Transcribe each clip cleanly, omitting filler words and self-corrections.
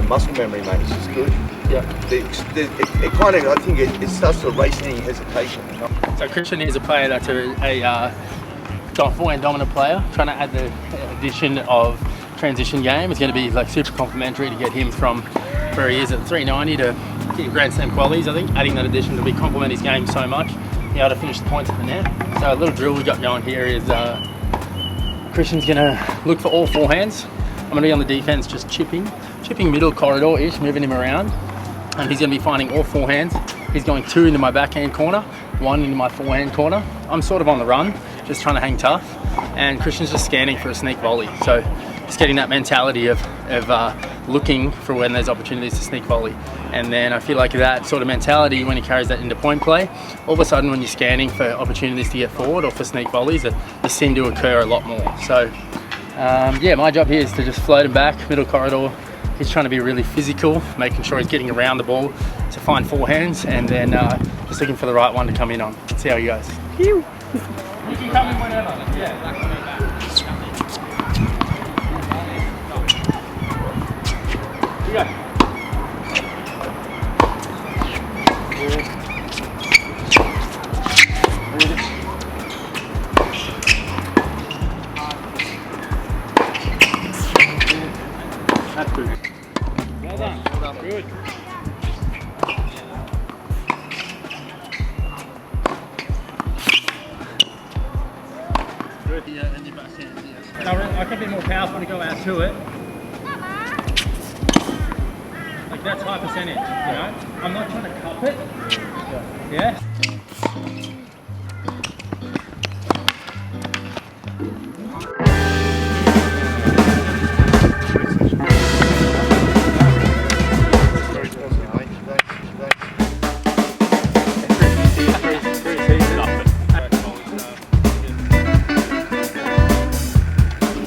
muscle memory, mate. It's just good. Yeah. It kind of, I think it starts to erase any hesitation. You know? So Christian is a player that's a forehand dominant player. Trying to add the addition of transition game is going to be like super complementary to get him from where he is at 390 to Grand Slam qualities. I think adding that addition will be complement his game so much. Be able to finish the points at the net. So a little drill we got going here is Christian's going to look for all forehands. I'm going to be on the defense, just chipping middle corridor-ish, moving him around. And he's going to be finding all forehands. He's going 2 into my backhand corner, 1 into my forehand corner. I'm sort of on the run, just trying to hang tough. And Christian's just scanning for a sneak volley. So just getting that mentality of looking for when there's opportunities to sneak volley. And then I feel like that sort of mentality, when he carries that into point play, all of a sudden when you're scanning for opportunities to get forward or for sneak volleys, they seem to occur a lot more. So yeah, my job here is to just float him back, middle corridor. He's trying to be really physical, making sure he's getting around the ball to find forehands, and then just looking for the right one to come in on. Let's see how he goes. You can come in whenever. Yeah, that's coming back. You go. That's good. Well done. Well done. Good. Good. Yeah, and your backhand. Yeah. I can be more powerful to go out to it. Like that's high percentage, you know? I'm not trying to cup it. Yeah?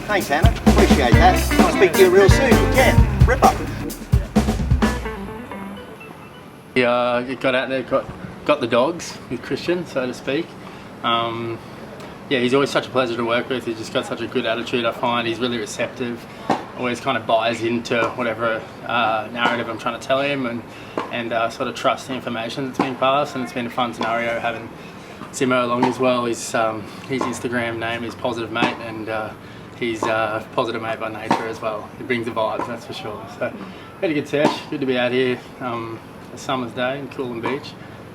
Thanks, Anna. Appreciate that. I'll speak to you real soon. Yeah, rip up. He got out there, got the dogs with Christian, so to speak. Yeah, he's always such a pleasure to work with. He's just got such a good attitude, I find. He's really receptive. Always kind of buys into whatever narrative I'm trying to tell him, and sort of trusts the information that's being passed. And it's been a fun scenario having Simo along as well. His Instagram name is Positive Mate, and he's a positive mate by nature as well. He brings the vibes, that's for sure. So, had a good sesh. Good to be out here. A summer's day in Cal and Beach.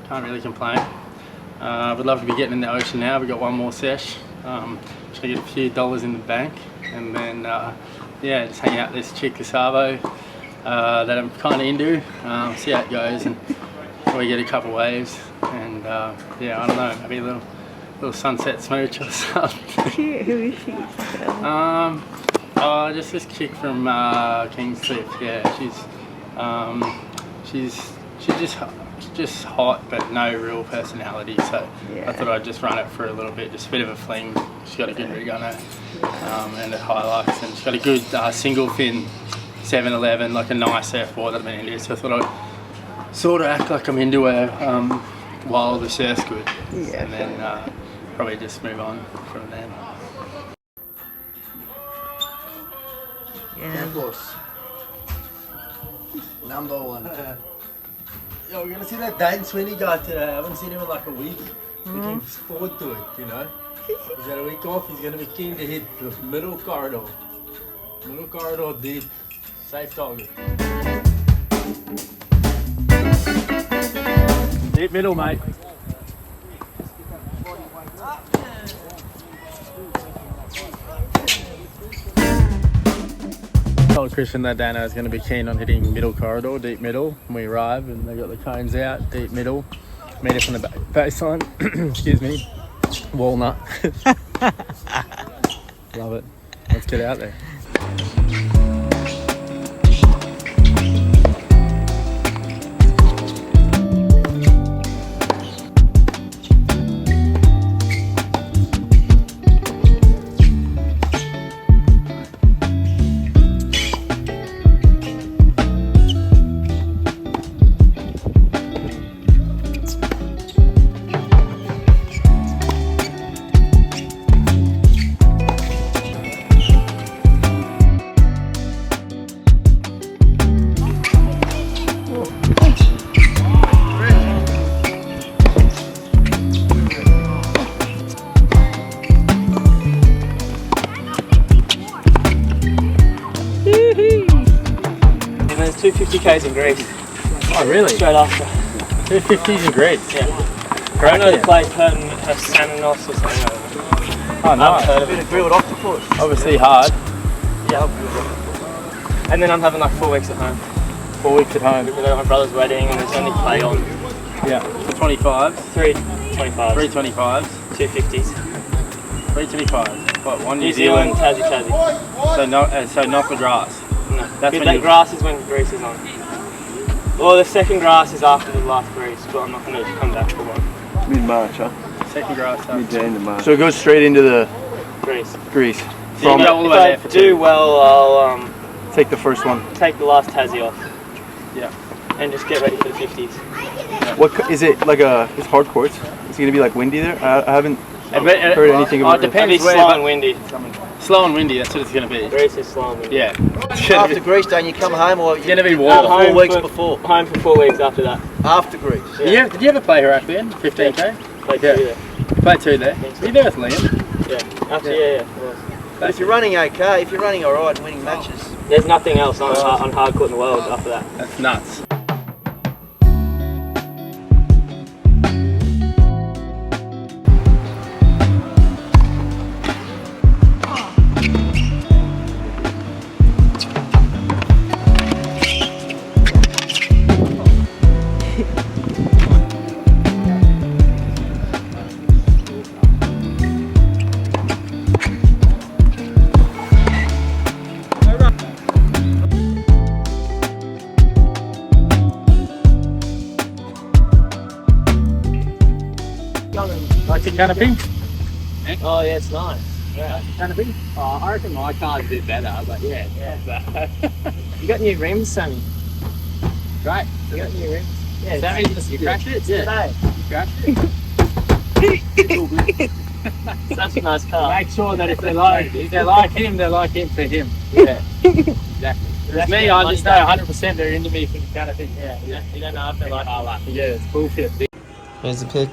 Can't really complain. Would love to be getting in the ocean now. We've got one more sesh. Trying to get a few dollars in the bank, and then yeah, just hang out with this chick Casavo that I'm kind of into. See how it goes, and probably get a couple waves, and yeah, I don't know, maybe a little sunset smooch or something. Who is she? Just this chick from Kingscliff. Yeah, she's just hot, but no real personality. So yeah. I thought I'd just run it for a little bit, just a bit of a fling. She's got a good rig on her, and it highlights, and she's got a good single fin 711, like a nice surfboard that I've been into. So I thought I'd sort of act like I'm into her while the surf's good, Yeah, and then probably just move on from then. Yeah. Boss. Number 1. Yo, we're gonna see that Dane Sweeney guy today. I haven't seen him in like a week. Looking forward to it, you know. He's got a week off. He's gonna be keen to hit the middle corridor. Middle corridor deep. Safe target. Deep middle, mate. I told Christian that Dano is going to be keen on hitting middle corridor, deep middle, when we arrive, and they got the cones out, deep middle, meet us on the baseline, excuse me, walnut. Love it. Let's get out there. 250Ks in Greece. Oh, really? Straight after. 250s in Greece. Yeah. I know the place Sananos or something. Oh, nice. Heard of it. Grilled octopus. Obviously hard. Yeah. And then I'm having like 4 weeks at home. 4 weeks at home. We're at my brother's wedding and there's only play on. Yeah. 25s. 325s. 325s. 250s. 325s. What, one New Zealand, Tassie. So not the grass. No. That's when that you- grass is when Greece is on. Well, the second grass is after the last Greece, but I'm not going to come back for one. Mid-March, huh? Second grass. Mid to end of March. So it goes straight into the Greece. Greece. So you go all the If way I there for do 2. well, I'll Take the first one. take the last Tassie off. Yeah. And just get ready for the 50s. What is it like? It's hard courts. Is it gonna be like windy there? I haven't heard anything Oh, about it it. depends It'll be where. slow but- and windy. Slow and windy, that's what it's going to be. Greece is slow and windy. Yeah. After Greece, don't you come home or It's going to be I'm warm. home 4 weeks for- before? Home for 4 weeks after that. After Greece. Yeah. Did you ever play Iraq then? 15k? Play Yeah. 2 there. Play 2 there. Were you there with Liam? Yeah. After, yeah. But if you're running okay, if you're running alright and winning matches, There's nothing else on hard court in the world after that. That's nuts. Like the canopy? Oh yeah, it's nice. Canopy? Oh, I reckon my car's a bit better, but yeah. You got new rims, Sammy? Great. You got new rims? Yeah. Sammy, you crashed it? Yeah. Today. You crashed it? Such a nice car. Make sure that if they like him for him. Yeah. Exactly. With me, I just know 100% they're into me for the canopy. Yeah. You don't know if they like it. Yeah, it's bullshit. Here's the pick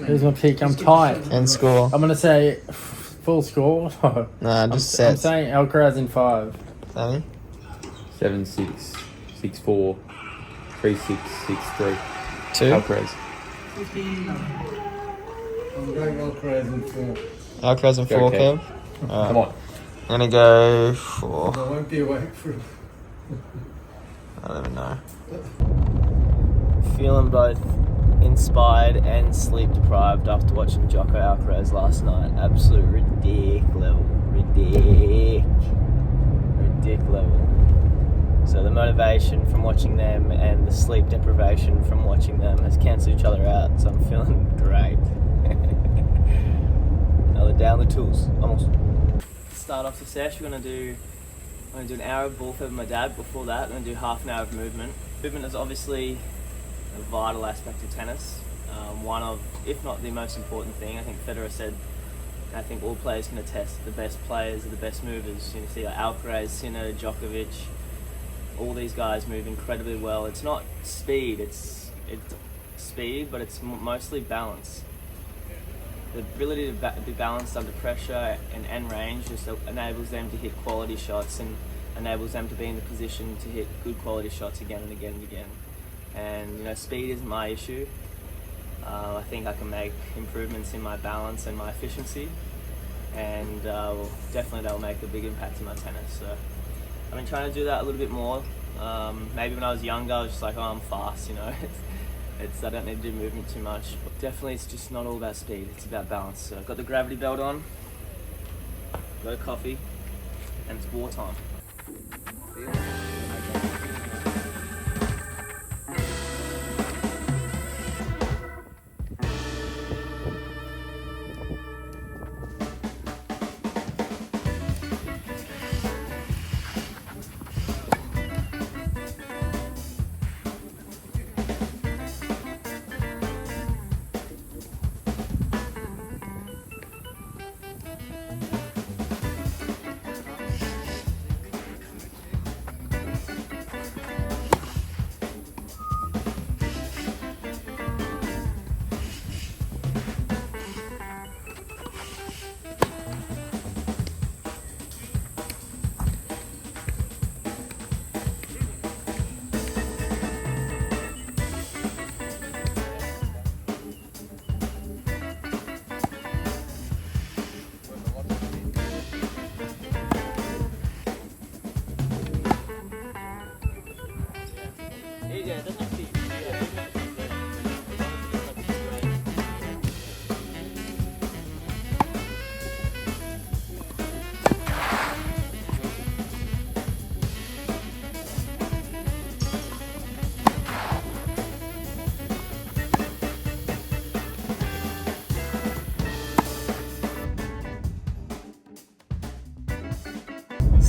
Here's my pick. I'm tight. and score. I'm gonna say full score. Nah, I'm just sets. saying Alcaraz in 5. Sammy? 7-6, 6-4, 3-6, 6-3. 2. Alcaraz. I'm going Alcaraz in 4. Alcaraz and 4, Okay. Kev. Come on. I'm gonna go 4. I won't be awake for I don't even know. Feeling both inspired and sleep deprived after watching Jocko Alcaraz last night. Absolute ridic level. Ridic level. So the motivation from watching them and the sleep deprivation from watching them has cancelled each other out. So I'm feeling great. Now they're down the tools. Almost. Start off the sesh. I'm gonna do an hour of ball with my dad. Before that, I'm gonna do half an hour of movement. Movement is obviously a vital aspect of tennis. One of, if not the most important thing. I think Federer said, I think all players can attest, the best players are the best movers. You see like Alcaraz, Sinner, Djokovic, all these guys move incredibly well. It's not speed, it's speed, but it's mostly balance. The ability to be balanced under pressure and range just enables them to hit quality shots and enables them to be in the position to hit good quality shots again and again and again. And speed isn't my issue. I think I can make improvements in my balance and my efficiency, and definitely that'll make a big impact in my tennis. So I've been trying to do that a little bit more. Maybe when I was younger, I was just like, oh, I'm fast, It's I don't need to do movement too much. But definitely, it's just not all about speed. It's about balance. So I've got the gravity belt on, got a coffee, and it's wartime.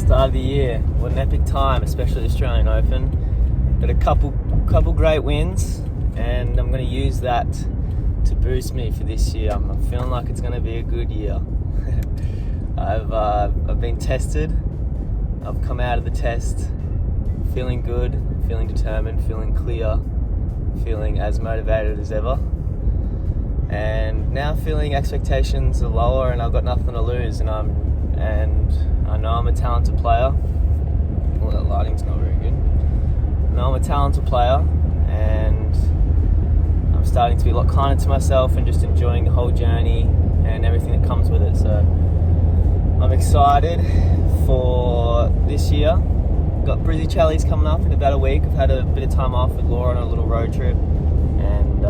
Start of the year. What an epic time, especially the Australian Open. Got a couple great wins, and I'm going to use that to boost me for this year. I'm feeling like it's going to be a good year. I've been tested. I've come out of the test feeling good, feeling determined, feeling clear, feeling as motivated as ever. And now feeling expectations are lower and I've got nothing to lose, and I know I'm a talented player. Well, that lighting's not very good. I know I'm a talented player, and I'm starting to be a lot kinder to myself and just enjoying the whole journey and everything that comes with it. So I'm excited for this year. Got Brisbane Challenger coming up in about a week. I've had a bit of time off with Laura on a little road trip, and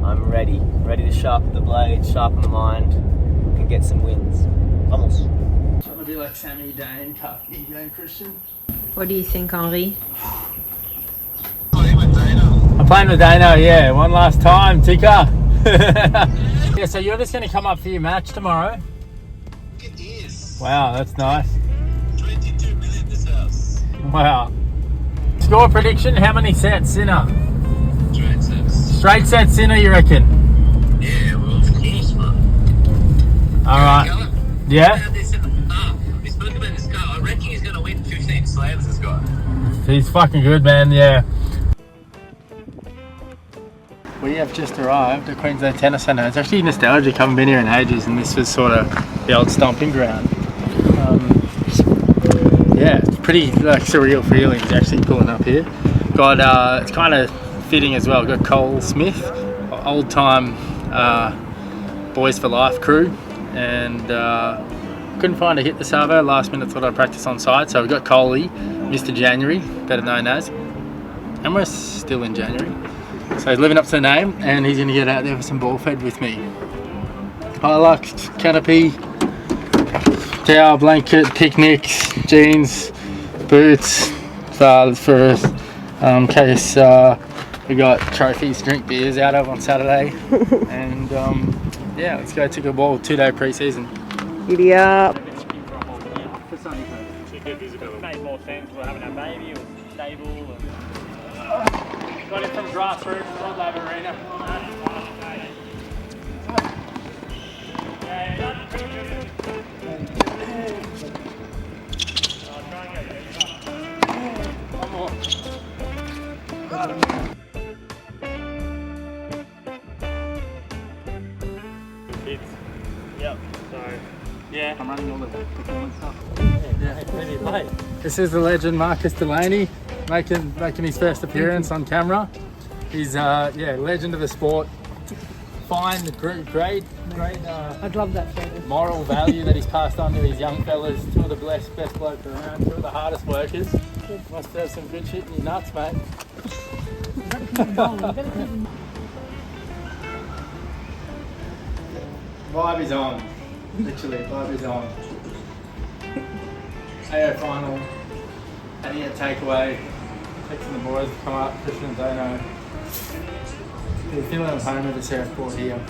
I'm ready to sharpen the blade, sharpen the mind, and get some wins. Vamos. Trying to be like Sammy Dane, Cup. You going, Christian? What do you think, Henri? I'm playing with Dano, yeah. One last time, ticker. Yeah, so you're just going to come up for your match tomorrow? It is. Wow, that's nice. 22 million this house. Wow. Score prediction, how many sets, Sinner? Straight sets. Straight set, Sinner, you reckon? Yeah, well, of course, man. Alright. Yeah? We spoke about this guy. I reckon he's going to win 15 slams, this guy. He's fucking good, man, yeah. We have just arrived at Queensland Tennis Centre. It's actually nostalgic. I haven't been here in ages, and this was sort of the old stomping ground. Yeah, it's pretty like surreal feelings actually pulling up here. Got it's kind of fitting as well. Got Cole Smith, old time Boys for Life crew, and couldn't find a hit the servo. Last minute thought I'd practice on site, so we've got Coley, Mr. January, better known as, and we're still in January. So he's living up to the name, and he's going to get out there for some ball fed with me. Hilux, canopy, towel, blanket, picnics, jeans, boots, for case we got trophies to drink beers out of on Saturday. And yeah, let's go take a ball, 2-day pre-season. Giddy up. Good visibility. Made more sense for having a baby or stable. Got it from grassroots, Rod Lab Arena. One more. Kids. Yep. So yeah, I'm running all the performance stuff. Yeah. This is the legend Marcus Delaney making his first appearance on camera. He's yeah, legend of the sport. Fine, great I'd love that photo. moral value that he's passed on to his young fellas. Two of the best blokes around, two of the hardest workers. Must have some good shit in your nuts, mate. Vibe is on. Literally, vibe is on. AO final. Had to get takeaway. Texting the boys to come up. Christian and Dano. We're feeling at home at the surfboard here.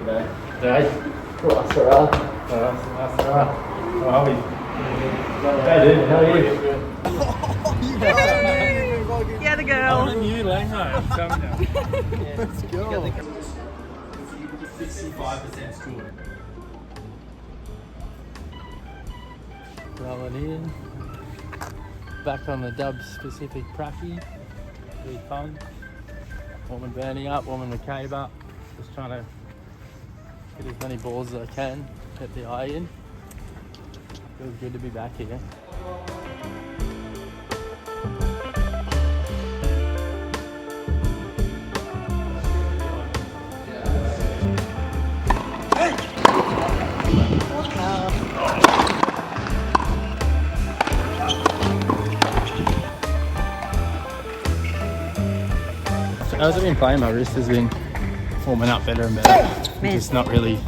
G'day. G'day. That's alright. That's alright. How are we? Hey dude, how are you? Yeah, the girl. I'm a new Langmo, I'm telling you. Let's go. 65% score. Rolling in. Back on the dub specific pracky. Really fun. Woman burning up, woman McCabe up. Just trying to get as many balls as I can, get the eye in. Feels good to be back here. As I've been playing, my wrist has been forming up better and better. I'm just not really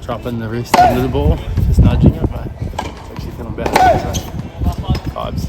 dropping the wrist into the ball, just nudging it, but it's actually feeling better. So, vibes.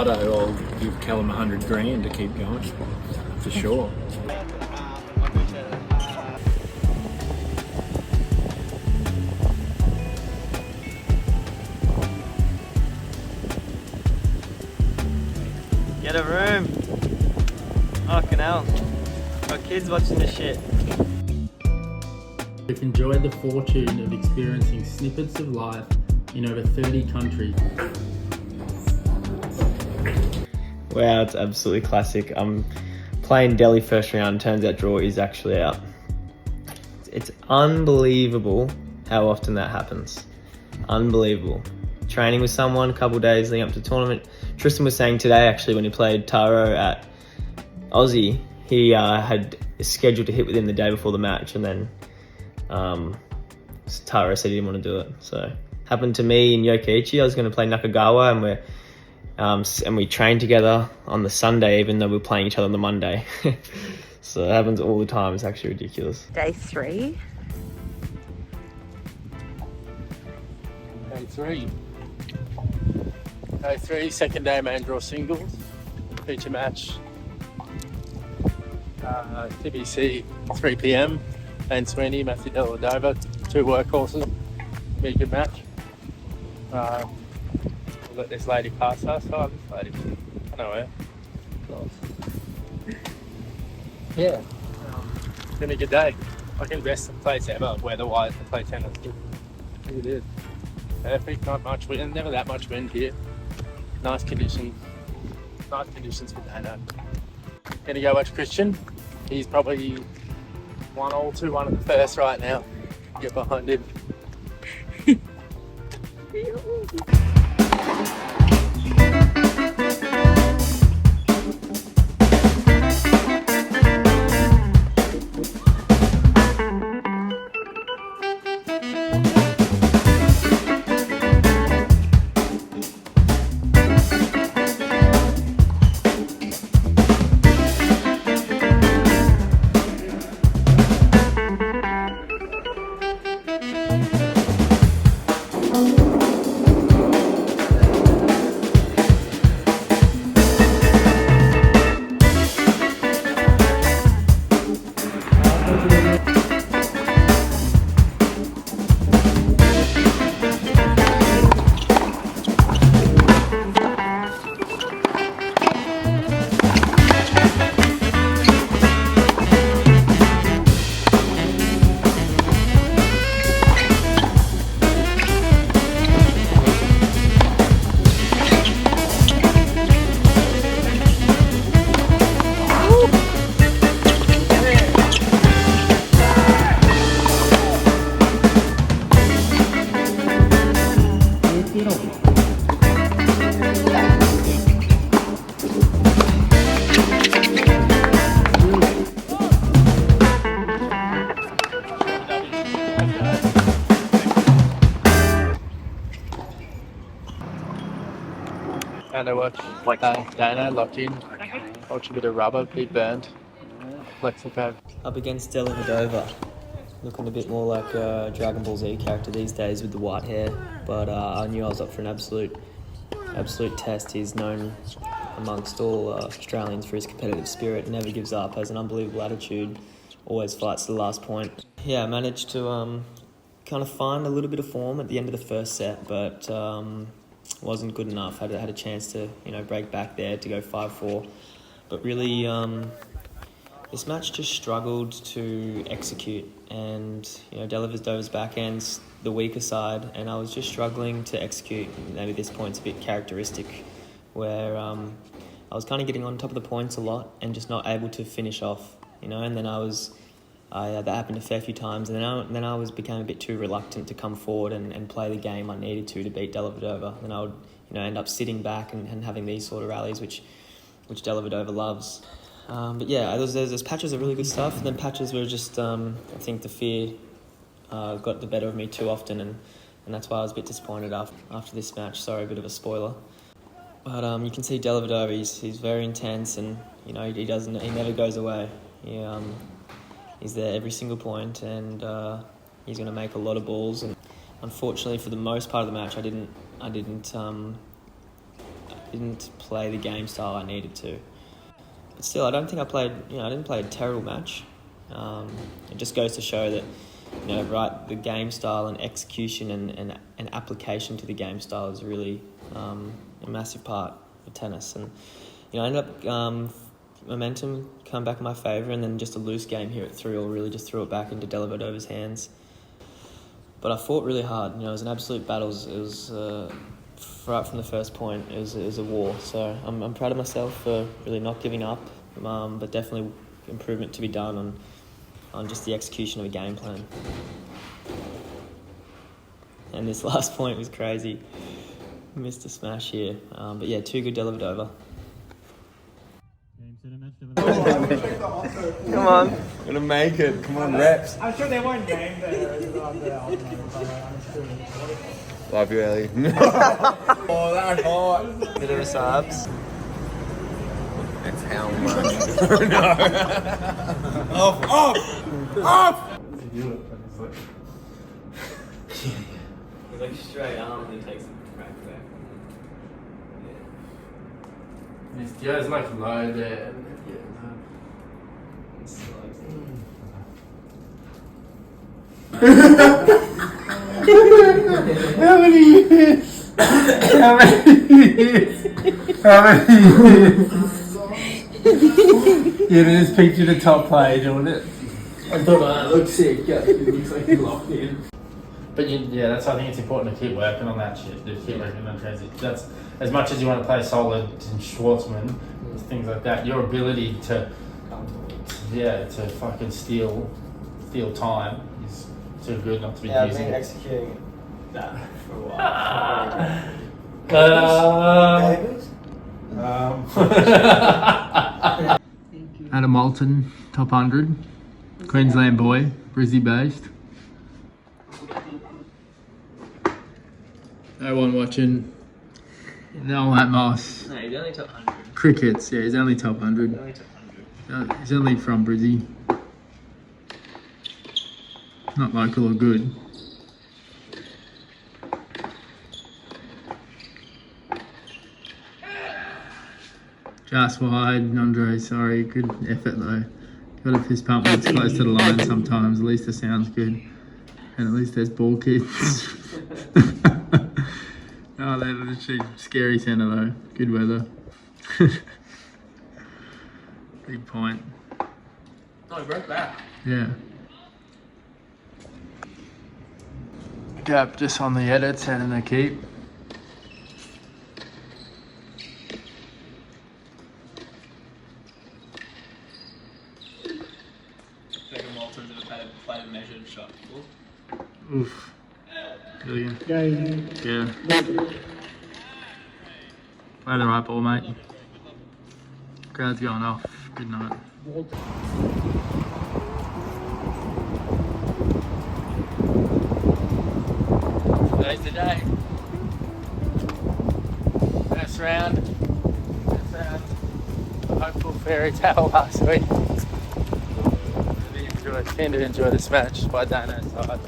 Ricardo, I'll give Callum 100 grand to keep going, for sure. Get a room. Fucking hell. Got kids watching this shit. We've enjoyed the fortune of experiencing snippets of life in over 30 countries. Wow, it's absolutely classic. I'm playing Delhi first round, turns out draw is actually out. It's unbelievable how often that happens. Unbelievable. Training with someone a couple of days leading up to the tournament. Tristan was saying today, actually, when he played Taro at Aussie, he had scheduled to hit with him the day before the match, and then Taro said he didn't want to do it. So happened to me in Yokkaichi. I was going to play Nakagawa, and we trained together on the Sunday, even though we were playing each other on the Monday. So it happens all the time. It's actually ridiculous. Day 3. Day 3, second day main draw singles. Feature match. TBC 3 p.m. Dane Sweeney, Matthew Dellavedova, 2 workhorses. Be a good match. We'll let this lady pass us. Oh, this lady. I know her. Yeah. It's been a good day. Like the best place ever, weather-wise, to play tennis. It is. Perfect, not much wind, never that much wind here. Nice conditions for Dano. Gonna go watch Christian. He's probably 1-all, 2-1 at the first right now. Get behind him. And I watch Dana locked in, watch a bit of rubber, be burned, Lexapad. Up against Dellavedova. Looking a bit more like a Dragon Ball Z character these days with the white hair. But I knew I was up for an absolute test. He's known amongst all Australians for his competitive spirit, never gives up, has an unbelievable attitude, always fights to the last point. Yeah, I managed to kind of find a little bit of form at the end of the first set, but wasn't good enough. Had a chance to break back there to go 5-4, but really this match just struggled to execute, and Dellavedova's backhand's the weaker side, and I was just struggling to execute. Maybe this point's a bit characteristic, where I was kind of getting on top of the points a lot and just not able to finish off, and then that happened a fair few times, and then I became a bit too reluctant to come forward and play the game I needed to beat Dellavedova. Then I would end up sitting back and having these sort of rallies, which Dellavedova loves. But yeah, there's patches of really good stuff, and then patches where just I think the fear got the better of me too often, and that's why I was a bit disappointed after this match. Sorry, a bit of a spoiler. But you can see Dellavedova, he's very intense, and he never goes away. He's there every single point, and he's going to make a lot of balls. And unfortunately, for the most part of the match, I didn't didn't play the game style I needed to. But still, I don't think I played. I didn't play a terrible match. It just goes to show that, the game style and execution and application to the game style is really a massive part of tennis. And I ended up momentum come back in my favour, and then just a loose game here at 3-all really just threw it back into Delavedova's hands. But I fought really hard. It was an absolute battle. It was right from the first point. It was a war. So I'm proud of myself for really not giving up, but definitely improvement to be done on just the execution of a game plan. And this last point was crazy. Missed a smash here. But yeah, 2 good Delavedova. Come on. Gonna make it. Come on, reps. I'm sure they won't name there. Love you, Ellie. Oh, that's hot. Bit of a subs. That's how much. No. Off! He's like straight arm and he takes it back. Yeah, it's like low there. How many years? Yeah, just picture the top player doing it. I thought that looks sick. Yeah, it looks like you're locked in. But that's why I think it's important to keep working on that shit. To keep working on transit. That's as much as you want to play solid and Schwartzman, things like that. Your ability to fucking steal time is too good not to be using. I've been executing that for a while. Adam Moulton, top 100, Queensland boy, Brizzy based. No one watching. No at Moss. No, he's only top 100. Crickets, yeah, he's only top 100. He's only from Brizzy. Not local or good. Just wide, Andre, sorry, good effort though. Got a fist pump when it's close to the line sometimes, at least the sound's good. And at least there's ball kids. Oh, they're literally scary centre though. Good weather. Big point. Oh, he broke back. Yeah. Gap just on the edits and in the keep. Played a measured shot before. Oof. Brilliant. Yeah. Play the right ball, mate. Crowd's going off. Good night. Today's the day. First round. Hopeful fairy tale last week. Keen to enjoy this match by Dano's side.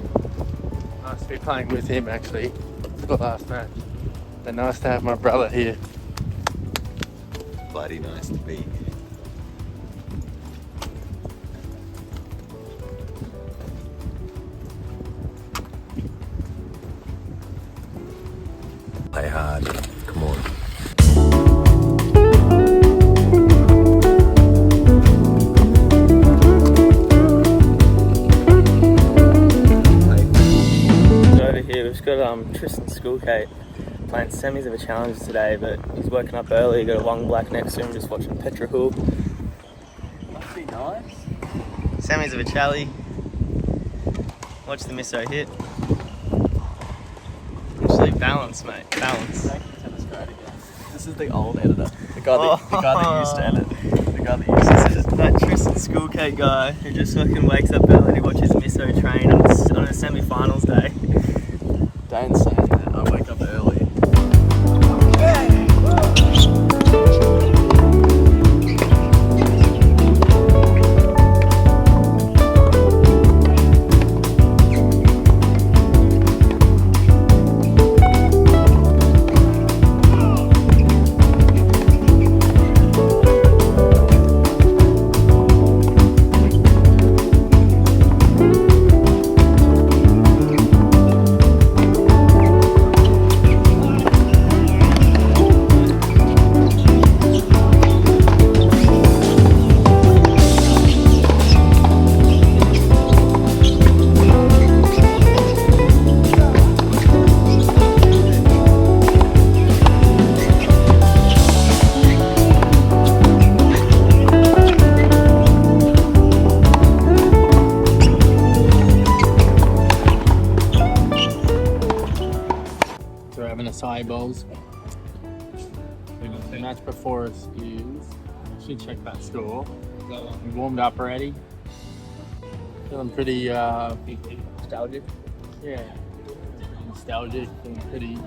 Nice to be playing with him actually for the last match. And nice to have my brother here. Bloody nice to be here. Play hard. Come on. We've got Tristan Schoolgate playing semis of a Challenger today, but he's woken up early, got a long black next to him, just watching Petra Hool. Must be nice. Semis of a Chally. Watch the misso hit. Actually balance, mate, balance. This is the old editor. The guy that used to edit. The guy that used to edit. That Tristan Schoolgate guy who just fucking wakes up early to watch his misso train on a semi-finals day. Dane's saying that I wake up early. match before us is, should check that score. We warmed up already. Feeling pretty Nostalgic. yeah, nostalgic and pretty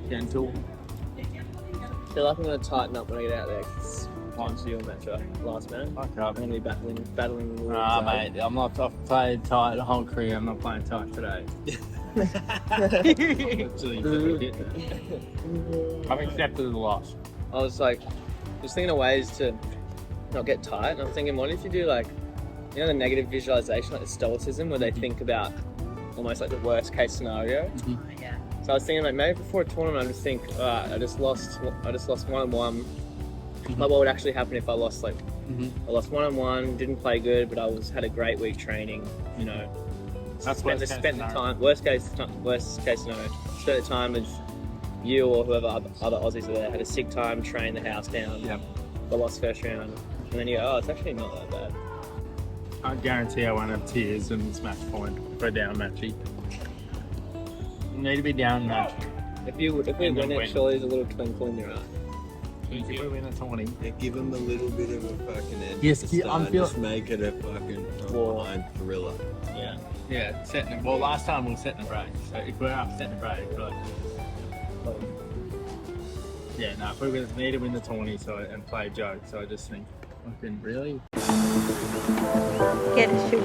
gentle. I feel like I'm going to tighten up when I get out there because once you match up last minute, Fuck I'm up. going to be battling the wolves. Nah, mate, I've played tight the whole career. I'm not playing tight today. Literally, I've accepted the loss. I was like, just thinking of ways to not get tight, and I'm thinking, what if you do like, you know, the negative visualization, like the stoicism, where they think about almost like the worst case scenario. So I was thinking, like, maybe before a tournament, I just think, alright, I just lost 1-1. Like, what would actually happen if I lost? Like, I lost 1-1, didn't play good, but had a great week training. You know, That's spent the time. Worst case scenario. Spent the time with you or whoever other Aussies were there. Had a sick time, trained the house down. Yep. But lost first round, and then you go, oh, it's actually not that bad. I guarantee I won't have tears in this match point if we're down matchy. You need to be down matchy. If we win it, surely there's a little twinkle in your eye. If we win a 20. Yeah, give them a little bit of a fucking edge. Yes, at the I'm start. feeling- Just make it a fucking behind thriller. Yeah. Yeah, setting. Well, last time we were setting a break, so if we're up setting a break, we're like, yeah, no, if we need to win the 20 and play joke, so I just think, fucking really? Get a shoot.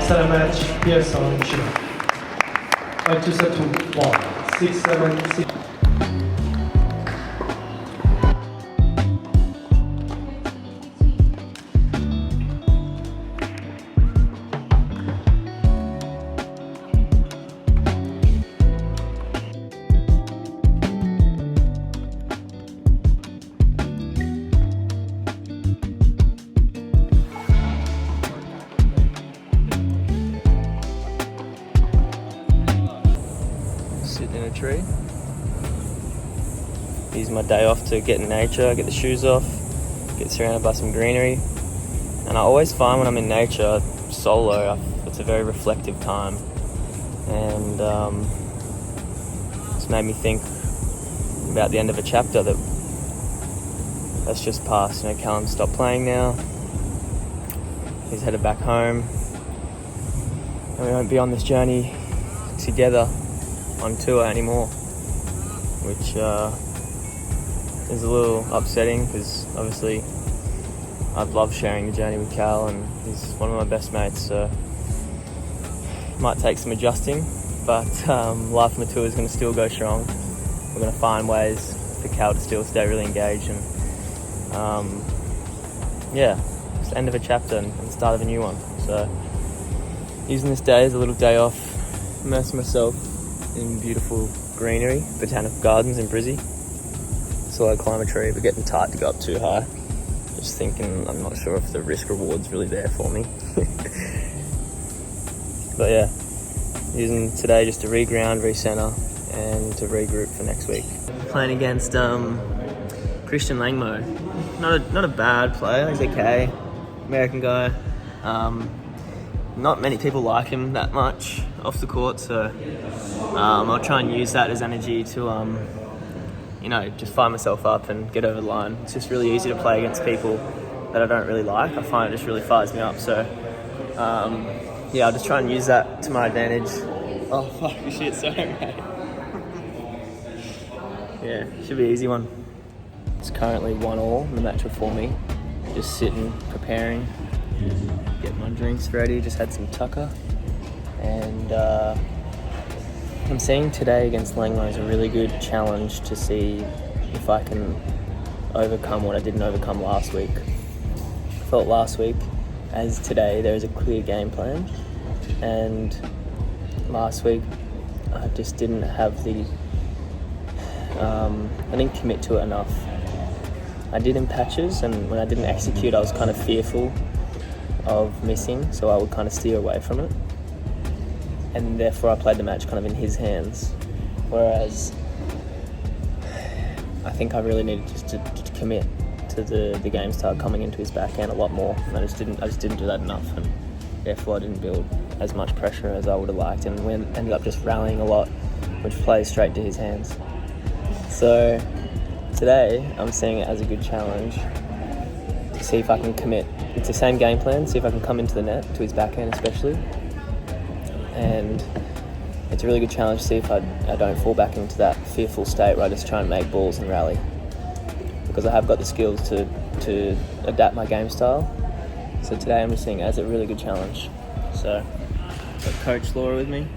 Set match, yes, on sure. 2 set 2, 1, 6, 7, 6. Sitting in a tree. Use my day off to get in nature, get the shoes off, get surrounded by some greenery. And I always find when I'm in nature, solo, it's a very reflective time. And it's made me think about the end of a chapter that's just passed. You know, Callum stopped playing now. He's headed back home. And we won't be on this journey together on tour anymore, which is a little upsetting because obviously I've loved sharing the journey with Cal and he's one of my best mates, so it might take some adjusting, but life on the tour is going to still go strong. We're going to find ways for Cal to still stay really engaged and yeah, it's the end of a chapter and start of a new one. So using this day as a little day off, immersing myself in beautiful greenery, botanical gardens in Brizzy. So I climb a tree, but getting tight to go up too high. Just thinking, I'm not sure if the risk reward's really there for me. But yeah, using today just to reground, recenter, and to regroup for next week. Playing against Christian Langmo. Not a bad player, he's okay. American guy. Not many people like him that much off the court, so I'll try and use that as energy to, you know, just fire myself up and get over the line. It's just really easy to play against people that I don't really like. I find it just really fires me up, so yeah, I'll just try and use that to my advantage. Oh, fuck, shit, sorry, mate. Yeah, should be an easy one. It's currently 1-1 in the match before me. Just sitting, preparing, getting my drinks ready. Just had some tucker. And I'm seeing today against Langmo is a really good challenge to see if I can overcome what I didn't overcome last week. I felt last week, as today, there is a clear game plan. And last week, I just didn't have the... I didn't commit to it enough. I did in patches, and when I didn't execute, I was kind of fearful of missing, so I would kind of steer away from it. And therefore I played the match kind of in his hands. Whereas I think I really needed just to commit to the game style coming into his backhand a lot more. And I just didn't do that enough, and therefore I didn't build as much pressure as I would have liked, and we ended up just rallying a lot, which plays straight to his hands. So today I'm seeing it as a good challenge to see if I can commit. It's the same game plan, see if I can come into the net, to his backhand especially. And it's a really good challenge to see if I don't fall back into that fearful state where I just try and make balls and rally. Because I have got the skills to adapt my game style. So today I'm just seeing it as a really good challenge. So, got Coach Laura with me.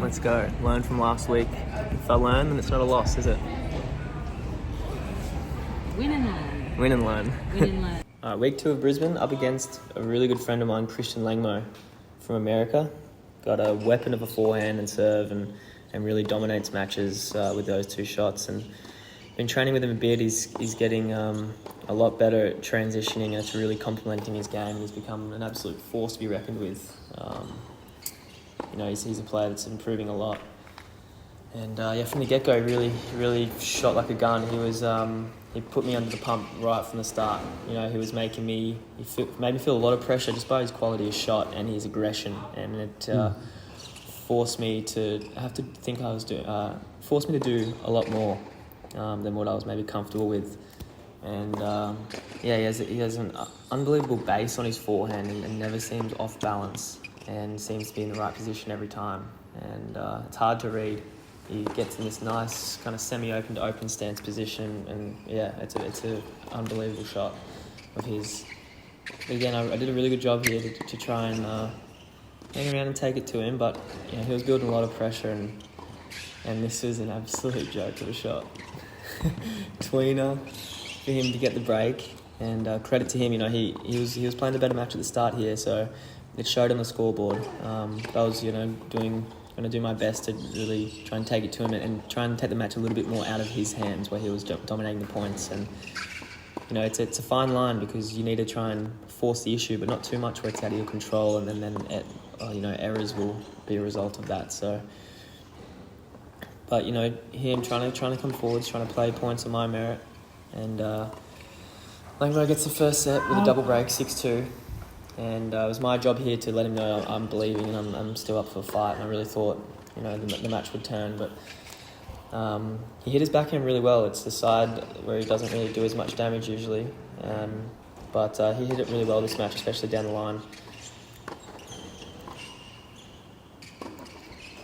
Let's go. Learn from last week. If I learn, then it's not a loss, is it? Win and learn. Win and learn. Win and learn. Alright, week 2 of Brisbane, up against a really good friend of mine, Christian Langmo from America. Got a weapon of a forehand and serve, and really dominates matches with those two shots. And been training with him a bit. He's getting a lot better at transitioning, and it's really complementing his game. He's become an absolute force to be reckoned with. He's a player that's improving a lot. And from the get-go, really shot like a gun. He put me under the pump right from the start. He was making me, made me feel a lot of pressure just by his quality of shot and his aggression, and it forced me to forced me to do a lot more than what I was maybe comfortable with. And he has an unbelievable base on his forehand, and never seems off balance, and seems to be in the right position every time. And it's hard to read. He gets in this nice kind of semi-open to open stance position, and it's an unbelievable shot of his. But again, I did a really good job here to try and hang around and take it to him, but he was building a lot of pressure, and this was an absolute joke of a shot. Tweener for him to get the break, and credit to him. He was playing the better match at the start here, so it showed on the scoreboard. I was going to do my best to really try and take it to him and try and take the match a little bit more out of his hands, where he was dominating the points. And it's a fine line, because you need to try and force the issue, but not too much where it's out of your control, and then errors will be a result of that. So, but him trying to come forward, trying to play points on my merit, and Langmo gets the first set with a double break, 6-2. And it was my job here to let him know I'm believing, and I'm still up for a fight. And I really thought, the match would turn. But he hit his backhand really well. It's the side where he doesn't really do as much damage usually. But he hit it really well this match, especially down the line.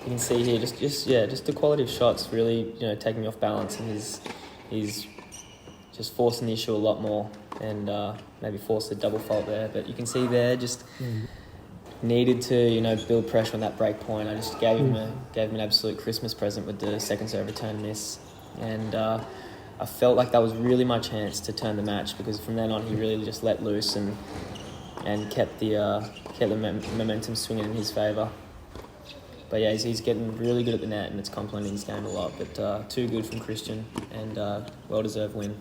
You can see here, just the quality of shots really, taking me off balance, and he's just forcing the issue a lot more, and maybe forced the double fault there. But you can see there, just needed to build pressure on that break point. I just gave him an absolute Christmas present with the second serve return miss, and I felt like that was really my chance to turn the match, because from then on he really just let loose and kept the momentum swinging in his favour. But he's getting really good at the net, and it's complementing his game a lot. But too good from Christian, and well deserved win.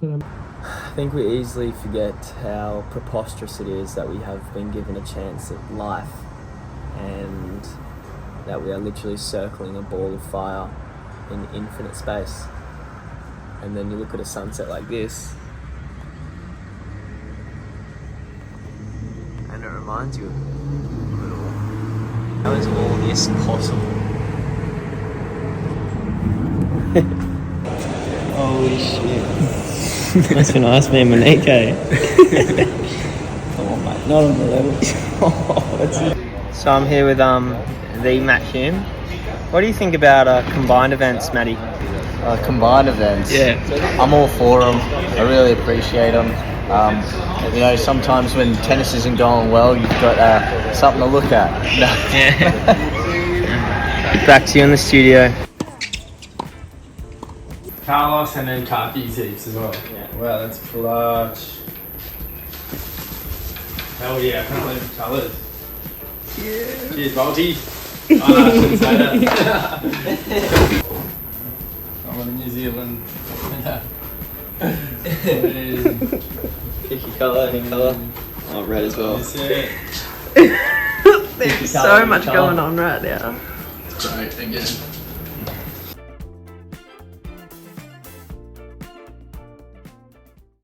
I think we easily forget how preposterous it is that we have been given a chance at life, and that we are literally circling a ball of fire in infinite space. And then you look at a sunset like this, and it reminds you of it all. How is all this possible? Holy shit. Must be nice being Monique, eh? Come on, mate. Not on the level. So I'm here with the Matt Hume. What do you think about combined events, Matty? Combined events. Yeah. I'm all for them. I really appreciate them. You know, sometimes when tennis isn't going well, you've got something to look at. Back to you in the studio. Carlos and then Kaki heaps as well. Yeah. Wow, that's clutch. Hell yeah, I can't believe the colours. Yeah. Cheers, Balti. Oh, no, I shouldn't say that. I'm in New Zealand. Pick your colour, any colour. Oh, red as well. There's so much going on right now. It's great, again.